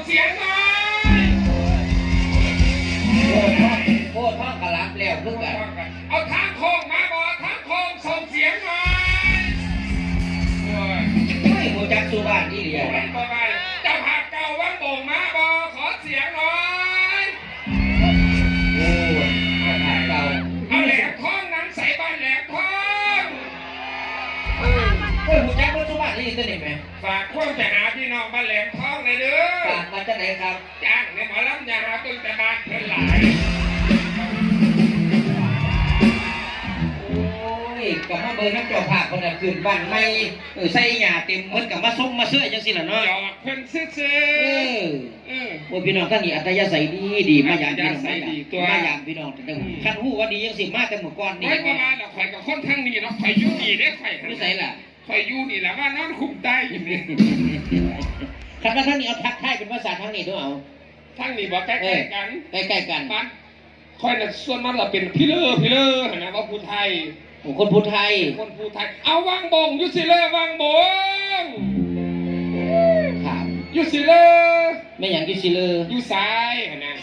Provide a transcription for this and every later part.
สียงหน่อยโคตรพ่อกระลับแล้วทุกอย่างเอาทางโค้งมาบ่ทางโค้งส่งเสียงหน่อยไม่หูจักสุบ้านนี่เดียวเจ้าผักเก่าวังโป่งมาบ่ขอเสียงหน่อยโอ้ผักเก่าเอาแหลกท้องนั้นใส่บ้านแหลกท้องหูจักสุบ้านนี่จะได้ไหมฝากควงไปหาพี่น้องบ้านแหลกท้องเลยเด้อฝากมาจากไหนครับจ้างในหมอลำยาหาต้นแต่บ้านเพิ่นหลายกับมาเบอร์น้ำเจ้าภาพคนนั้นขึ้นบ้านไม่ใส่หยาเต็มเหมือนกับมาส่งมาเสื้อจังสิล่ะเนาะเพิ่นซื้อโอ้พี่น้องท่านนี่อัตยาใส่ดีมาอย่างพี่น้องมาอย่างพี่น้องแต่ขั้นหูว่าดียังสิมาแต่เมื่อก่อนนี่ไม่ประมาณหรอกข่อยกับคนทั้งนี้เนาะข่อยยู่นี่ได้ข่อยไม่ใส่ล่ะข่อยยู่นี่แหละว่านอนคุมใต้อยู่นี่ขั้นว่าท่านนี่เอาทักทายเป็นภาษาทางนี้ด้วยเอาทั้งนี้บอกใกล้กันใกล้กันมันข่อยน่ะส่วนมันเราเป็นพี่เล่อนะว่าผู้ไทยคนพูไทยเอาวางบงยุสิเลอวางบงครับยุสิเลอไม่อย่างยุสิเลอยุสายนะ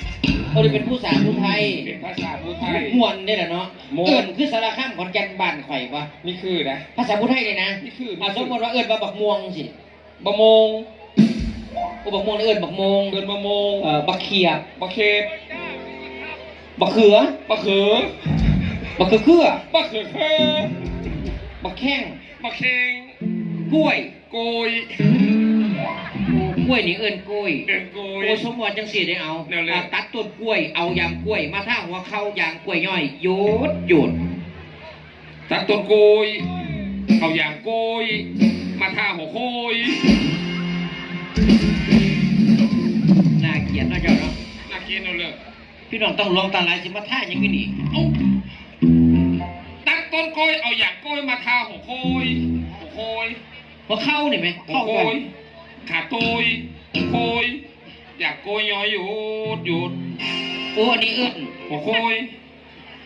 เขาได้เป็นผู้สาวผู้ไทยเป็นภาษาผู้ไทยมวนได้แหละเนาะเอิญคือสารข้ามขอนแก่นบ้านข่อยปะนี่คือนะภาษาผู้ไทยเลยนะนี่คือสมมติว่าเอิญบักม่วงสิบักมงบักม่วงเอิญบักมงบักมงบักเขียบบักเคบบักเขือบักเขือบักเขือบักเขือบักแข้งบักแข้งกล้วยโกยกล้วยนี่เอิญกล้วยโกยสมมติจังสีได้เอาตัดต้นกล้วยเอายางกล้วยมาท่าหัวเข้ายางกล้วยย่อยโยดตัดต้นโกยเอายางโกยมาท่าหัวโคยน่าเกลียดนะเจ้าเนาะน่าเกลียดเราเลยพี่น้องต้องลองตาลายสิมาท่าอย่างนี้นี่ตั้งต้นโกยเอาอย่างโกยมาทาหัวโกยหัวเข้านี่ไหมหัวโกยขาโกยโกยอยากโกยย้อยหยุดโอ้อันนี้อึดหัวโกย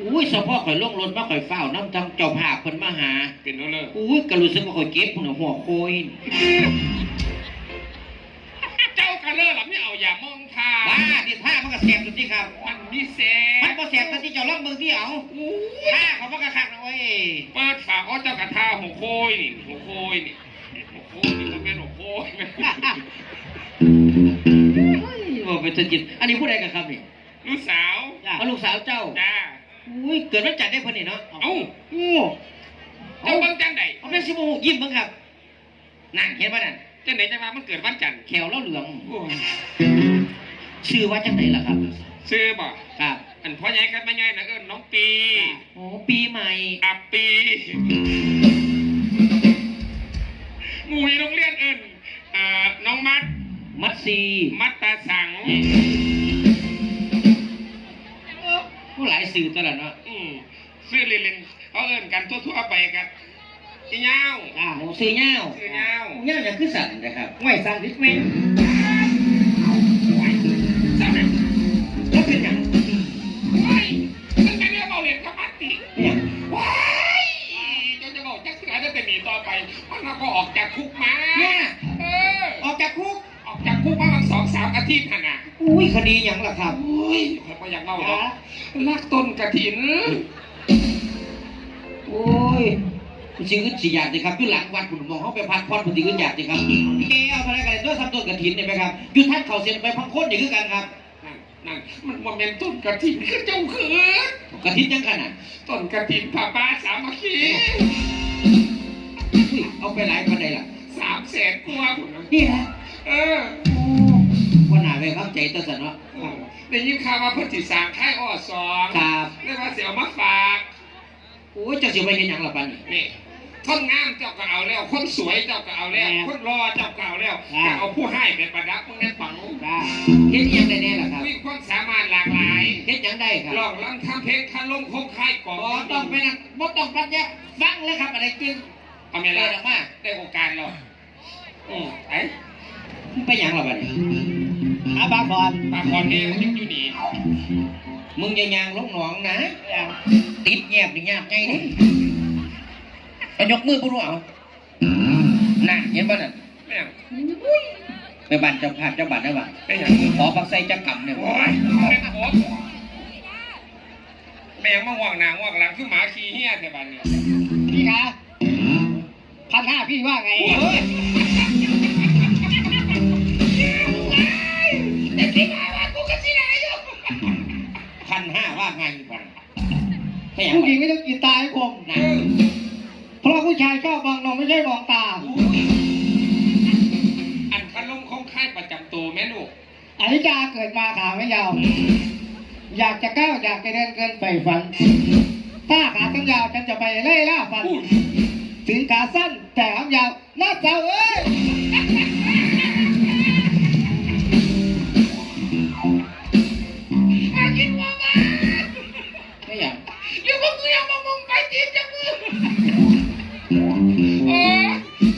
อุ้ยสะพ่อข่อยลงรถมาข่อยเฝ้าน้ำจังเจ้าภาพคนมาหาเป็นนั่นเลยอุ้ยกระลุซึ่งมาข่อยเก็บหัวโกยเจ้ากันเลยหรอไม่เอาอย่ามองทาบ้าดิท่ามันก็แสบสุดที่ครับมันมีแสบมันก็แสบตอนที่เจ้าล่องมือที่เอาท่าเขามันก็ขัดเอาไว้เปิดฝาเขาเจ้ากระทาหัวโคยนี่หัวโคยนี่มันเป็นหัวโคยบอกเป็นจิตอันนี้พูดอะไรกันครับนี่ลูกสาวลูกสาวเจ้าจ้าอุ้ยเกิดวันจันทร์ได้พอดีเนาะเอ้าเจ้าบังจันทร์ใดเอาเป็นสิบหกยิ้มบ้างครับนั่งเห็นป่ะนั่นจังไหนจะมามันเกิดวันจันทร์แขวแล้วเหลืองชื่อว่าจังไหนล่ะครับชื่อบ่ครับอันพ่อใหญ่กันมาใหญ่นะน้องปีโอ้ปีใหม่อับปีหมู่โรงเรียนอื่นน้องมัดซีมัดตาสังผู้หลายสื่อตลอดเนาะซื้อเล่นๆเขาเอิ้นกันทั่วๆไปกันอีเงาซื้อเงาอย่างคือสั่นนะครับไม่สั่นดิเว้นสั่นแล้วเป็นอย่างไม่ตั้งแต่เรียกเอาเหรียญกับมัดติเนี่ยว้ายจะบอกจะขายได้แต่หนีต่อไปมันก็ออกจากคุกมาเนี่ยออกจากคุกมาวัน2-3 อาทิตย์น่ะอุ้ยคดีอย่างล่ะครับอุ้ยผมอยากเล่าหรอลักต้นกระถินโอ้ยคุณสิขึ้นสี่อย่างสิครับอยู่หลังวัดคุณมองเขาไปพักผ่อนคุณสิขึ้นอย่างสิครับแกเอาอะไรกันด้วยทำต้นกระถินเห็นไหมครับอยู่ท่านเขาเซ็นไปพังโค่นอย่างคือกันครับนั่นมันโมเมนต์ต้นกระถินคือเจ้าคือกระถินยังกันอ่ะต้นกระถินผ้าป่าสามัคคีเอาไปหลายปันใดล่ะ300,000 กว่านี่นะวันหนาไปเข้าใจตัวสันเนาะได้ยินข่าวว่าพุทธิสางค่ายอ้อ2ครับเรียกว่าเสียวมาฝากโอ้ยเจ้าเสียวไปเห็นอย่างละปันนี่คนงามเจ้าก็เอาแล้วคนสวยเจ้าก็เอาแล้วคนรอเจ้าก็เอาแล้วจะเอาผู้ให้เป็นประดับมึงในฝังเฮ็ดยังได้แน่ล่ะครับมีความสามารถหลากหลายเฮ็ดยังได้ครับร้องรำทำเพลงคันลงคงค่ายก่อนต้องไปนะบ่ต้องปัญญาฟังแล้วครับอะไรจริงเอาเวลามาได้โอกาสเราไอ้ไปยังหรอบัดนี้ปาคอนเองยังอยู่นี่มึงอย่ายางลงหนองนะติดแยบดิแยบไงนี่ไปยกมือกูรู้เอาน่ะเห็นป่ะน่ะ ไปบ้านเจ้าภาพเจ้าบ้านได้ป่ะ เป็นอย่าง ขอปักใส่จักรกำเนี่ย โอ้ยเป็นผมแม่งมาห่วงหนางห่วงหลังคือหมาขี้เหี้ยแต่บ้านเนี่ย พี่คะ1,500พี่ว่าไง แต่ที่มาว่ากูก็สิได้อยู่ 1,500ว่าไงก่อนไม่อยาก ผู้ ไป หญิงไม่ต้องกินตาให้คม นะ เพราะผู้ชายชอบมองนมไม่ใช่มองตา อันขนมของค่ายประจำตัวแม่ลูก อนิจจาเกิดมาขาไม่ยาว อยากจะก้าวอยากจะเดินเกินไปฝัน ถ้าขาต้องยาวฉันจะไปเล่ล่าฝัน พูด ถึงขาสั้นแต่หางยาวน่าเจ้าเอ้ย มากินมาบ้าน ไม่อยาก เดี๋ยวพวกมึงยังมามองไปจีบจังมือโอ้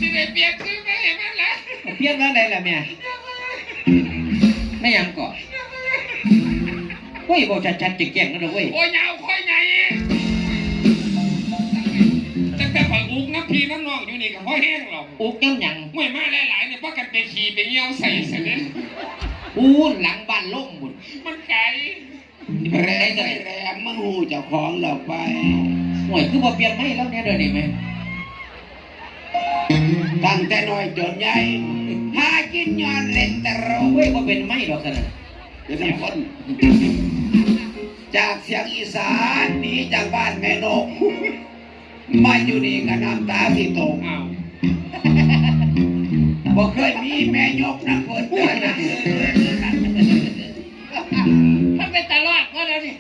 สิได้เปลี่ยนชื่อไม่เห็นมันแล้ว เพี้ยนว่าอะไรล่ะแม่ไม่อยากก่อนเว้ยบอกชัดๆแจ้งๆกันเลยเว้ย โอ้ยยาวค่อยใหญ่ตั้งแต่ข่อยอุกน้ำพีน้ำนองอยู่นี่กับพ่อแห้งหรอก อุกยังหยัง ห่วยมาหลายๆเนี่ยพักกันไปขี่ไปเยี่ยวใส่เสร็จ หลังบ้านล่มหมด มันไก่ แรงไม่แรงมึงหูเจ้าของเราไปห่วยคือบ่เปลี่ยนไม่แล้วเนี่ยเดี๋ยวนี้ไหม ตั้งแต่น้อยจนใหญ่หากินย้อนเล่นแต่เรา เว้ยบ่เป็นไม่หรอกสนะ เป็นน้ำคนจากเสียงอีสานหนีจากบ้านแม่นกมาอยู่นี่ก็น้ำตาที่ตก อ้าว บอกเคยมีแม่ยกน้ำเพิ่นเดินนะ มันเป็นตลอดก็แล้วนี่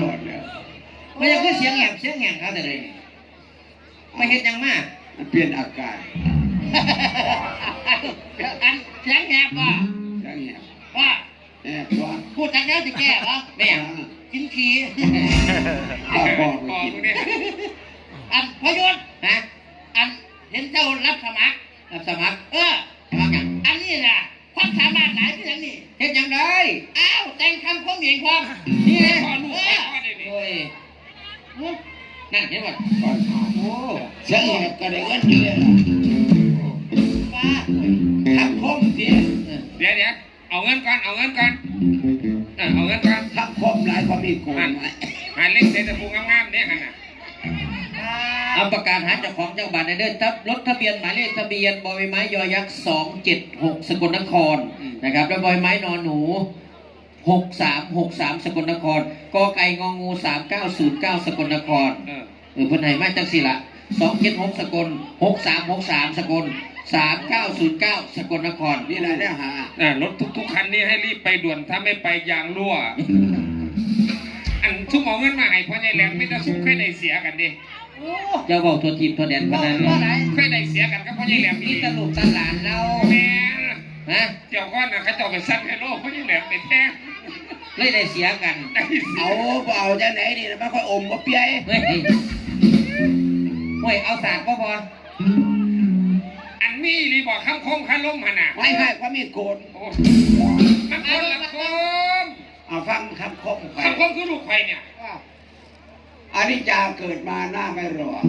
รอดแล้ว มันยังคือเสียงแหบเสียงแหงครับแต่เลยไม่เห็นยังมาก มันเปลี่ยนอากาศ อันเสียงแหบว่า อย่างเงี้ย ว่า แอบว่า พูดทางนี้สิแก่เหรอ ไม่อยาก กินขี้ ข้าวบอก ป ไป อก กิน มึงเนี่ย อันพยศ ฮะ อันเห็นเจ้ารับสมัคร รับสมัคร ทำอย่างอันนี้น่ะความสามารถหลายที่อย่างนี้ เฮ็ดยังได้ อ้าวแต่งคำคมเหยียงความ นี่ไง พ่อลูกพ่อเดี๋ยวนี้ โอ้ยนั่นเห็นป่ะ ก่อนเอา โอ้ เสียงแหบก็ได้เงินอยู่เลยล่ะ ว่า ทำคมเสีย เดี๋ยวเอาเงินก่อนเอาเงินก่อนเอาเงินก่อน ทำคมหลายความมีโกงไหม หาเล่นเศรษฐภูมิงามๆเนี่ยฮะน่ะ เอาประกาศหาเจ้าของเจ้าบ้านในเด้อครับรถทะเบียนหมายเลขทะเบียนบอยไม้ยอยักษ์276สกลนครนะครับแล้วบอยไม้นอนหนู6363สกลนครกอไก่งองู3909สกลนครเพิ่นให้มาจังสี่ละ276สกล6363สกล3909สกลนคร นี่แหละได้หาร ถทุกคันนี่ให้รีบไปด่วนถ้าไม่ไปยางรั่ว อันทุกหมอเงินมาให้พ่อใหญ่แหลมไม่ต้องซุกเคยได้เสียกันดิ เจ้าบอกตัวทีมตัวแดนพนัน ว่าไหน เคยได้เสียกันก็พ่อใหญ่แหลม นี่ นี่ ตลุกตลานเรา แม่ ฮะ เจ้าก้อนนะเขาเจ้าไปซัดให้โลกพ่อใหญ่แหลมไปแท้ง เลยได้เสียกัน ได้เสีย เอาบ่เอาจากไหนนี่นะไม่ค่อยอมก็เปีย เฮ้ยเฮ้ยเอาสากก็พอ อันนี้รีบอกคำคมคำล้มหันน่ะ ไว้ให้ความมีโกน โอ้มันคนละคม เอาฟังคำคมไป คำคมคือลูกไฟเนี่ย อนิจจาเกิดมาหน้าไม่หล่อ